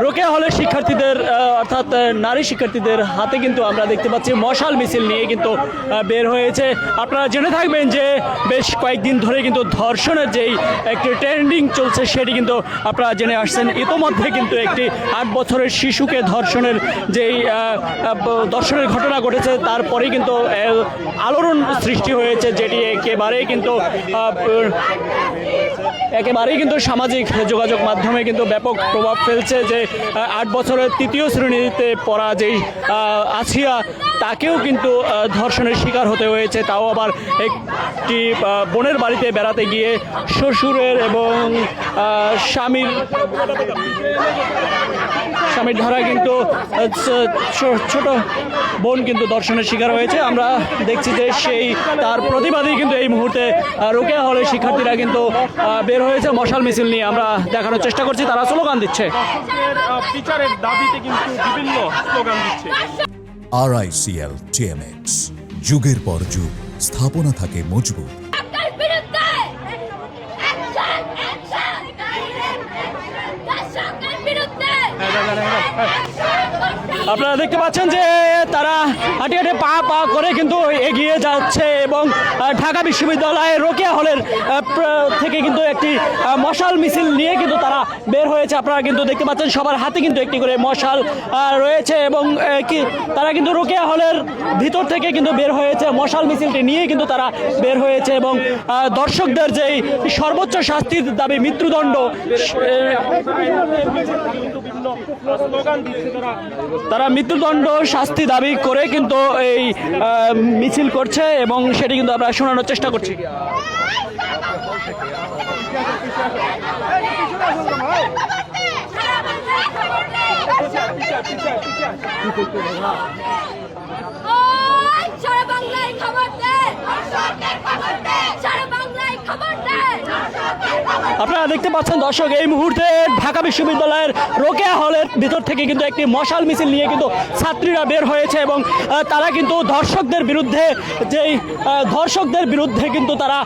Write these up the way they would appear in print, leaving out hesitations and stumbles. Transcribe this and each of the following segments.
রোকেয়া হলের শিক্ষার্থীদের অর্থাৎ নারী শিক্ষার্থীদের হাতে কিন্তু আমরা দেখতে পাচ্ছি মশাল মিছিল নিয়ে কিন্তু বের হয়েছে। আপনারা জেনে থাকবেন যে বেশ কয়েকদিন ধরে কিন্তু ধর্ষণের যেই একটি ট্রেন্ডিং চলছে সেটি কিন্তু আপনারা জেনে আসছেন। ইতোমধ্যে কিন্তু একটি 8 বছরের শিশুকে ধর্ষণের যেই ধর্ষণের ঘটনা ঘটেছে তারপরেই কিন্তু আলোড়ন সৃষ্টি হয়েছে, যেটি একেবারেই কিন্তু সামাজিক যোগাযোগ মাধ্যমে কিন্তু ব্যাপক প্রভাব ফেলছে। যে 8 বছরের 3য় শ্রেণীতে পড়া যেই আসিয়া তাকেও কিন্তু ধর্ষণের শিকার হতে হয়েছে, তাও আবার একটি বোনের বাড়িতে বেড়াতে গিয়ে শ্বশুরের এবং স্বামীর ধারা কিন্তু ছোট বোন কিন্তু ধর্ষণের শিকার হয়েছে। আমরা দেখছি যে তার প্রতিবাদী কিন্তু এই মুহূর্তে রোকেয়া হলের শিক্ষার্থীরা কিন্তু বের হয়েছে মশাল মিছিল নিয়ে। আমরা দেখানোর চেষ্টা করছি, তারা স্লোগান দিচ্ছে, বিচারের দাবিতে কিন্তু বিভিন্ন স্লোগান দিচ্ছে। RICL TMX, যুগের পর যুগ স্থাপনা থাকে মজবুত। আপনারা দেখতে পাচ্ছেন যে তারা হাঁটে হাঁটে পা করে কিন্তু এগিয়ে যাচ্ছে এবং ঢাকা বিশ্ববিদ্যালয়ের রোকেয়া হলের থেকে কিন্তু একটি মশাল মিছিল নিয়ে কিন্তু তারা বের হয়েছে। আপনারা কিন্তু দেখতে পাচ্ছেন সবার হাতে কিন্তু একটি করে মশাল রয়েছে এবং তারা কিন্তু রোকেয়া হলের ভিতর থেকে কিন্তু বের হয়েছে, মশাল মিছিলটি নিয়ে কিন্তু তারা বের হয়েছে এবং দর্শকদের যেই সর্বোচ্চ শাস্তির দাবি মৃত্যুদণ্ড, তারা মৃত্যুদণ্ড শাস্তি দাবি করে কিন্তু এই মিছিল করছে এবং সেটি কিন্তু আমরা শোনানোর চেষ্টা করছি। আপনারা দেখতে পাচ্ছেন দর্শক, এই মুহূর্তে ঢাকা বিশ্ববিদ্যালয়ের রোকেয়া হলের ভিতর থেকে কিন্তু একটি মশাল মিছিল নিয়ে কিন্তু ছাত্রীরা বের হয়েছে এবং তারা কিন্তু ধর্ষকদের বিরুদ্ধে কিন্তু তারা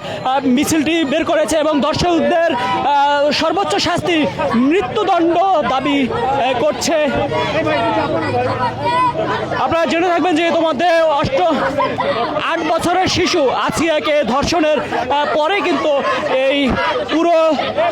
মিছিলটি বের করেছে এবং ধর্ষকদের সর্বোচ্চ শাস্তি মৃত্যুদণ্ড দাবি করছে। আপনারা জেনে থাকবেন যে ইতোমধ্যে 8 বছরের শিশু আসিয়াকে ধর্ষণের পরে কিন্তু এই পুরো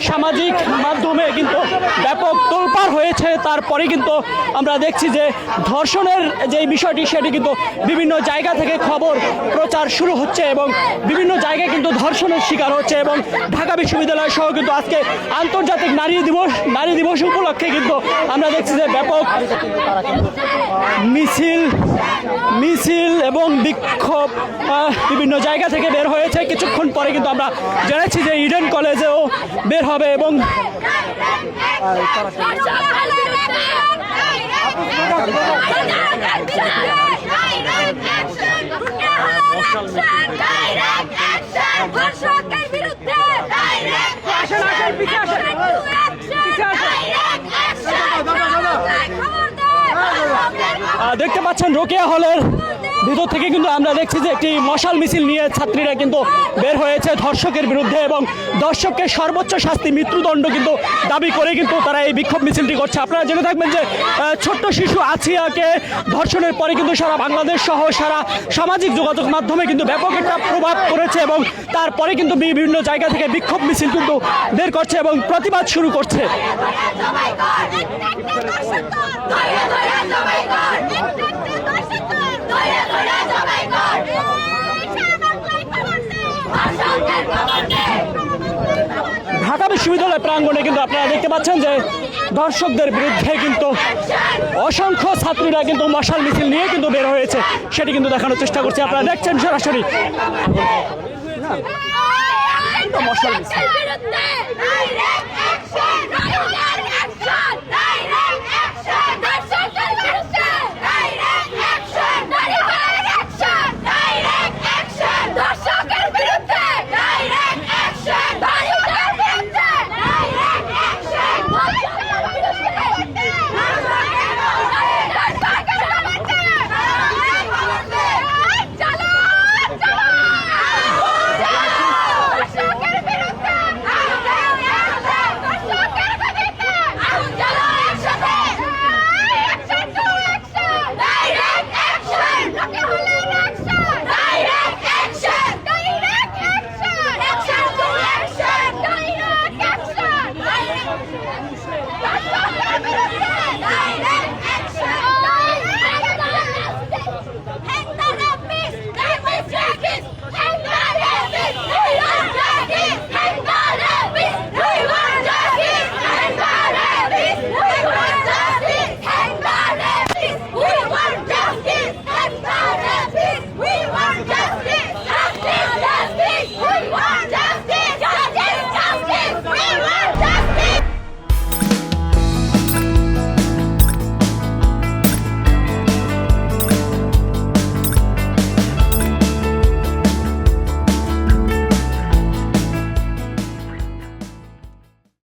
সামাজিক মাধ্যমে কিন্তু ব্যাপক তোলপাড় হয়েছে। তারপরে কিন্তু আমরা দেখছি যে ধর্ষণের যে বিষয়টি সেটি কিন্তু বিভিন্ন জায়গা থেকে খবর প্রচার শুরু হচ্ছে এবং বিভিন্ন জায়গায় কিন্তু ধর্ষণের শিকার হচ্ছে এবং ঢাকা বিশ্ববিদ্যালয় সহ কিন্তু আজকে আন্তর্জাতিক নারী দিবস উপলক্ষে কিন্তু আমরা দেখছি যে ব্যাপক মিছিল এবং বিক্ষোভ বিভিন্ন জায়গা থেকে বের হয়েছে। কিছুক্ষণ পরে কিন্তু আমরা জানাচ্ছি যে ইডেন কলেজেও বের হবে এবং দেখতে পাচ্ছেন রোকেয়া হলের ভিতর থেকে কিন্তু আমরা দেখছি যে একটি মশাল মিছিল নিয়ে ছাত্রীরা কিন্তু বের হয়েছে ধর্ষকের বিরুদ্ধে এবং ধর্ষককে সর্বোচ্চ শাস্তি মৃত্যুদণ্ড কিন্তু দাবি করে কিন্তু তারা এই বিক্ষোভ মিছিলটি করছে। আপনারা জেনে থাকবেন যে ছোট্ট শিশু আসিয়াকে ধর্ষণের পরে কিন্তু সারা বাংলাদেশ সহ সারা সামাজিক যোগাযোগ মাধ্যমে কিন্তু ব্যাপক একটা প্রভাব পড়েছে এবং তারপরে কিন্তু বিভিন্ন জায়গা থেকে বিক্ষোভ মিছিল কিন্তু বের করছে এবং প্রতিবাদ শুরু করছে। ঢাকা বিশ্ববিদ্যালয় প্রাঙ্গণে কিন্তু আপনারা দেখতে পাচ্ছেন যে ধর্ষকদের বিরুদ্ধে কিন্তু অসংখ্য ছাত্রীরা কিন্তু মশাল মিছিল নিয়ে কিন্তু বের হয়েছে, সেটি কিন্তু দেখানোর চেষ্টা করছি। আপনারা দেখছেন সরাসরি মশাল মিছিল।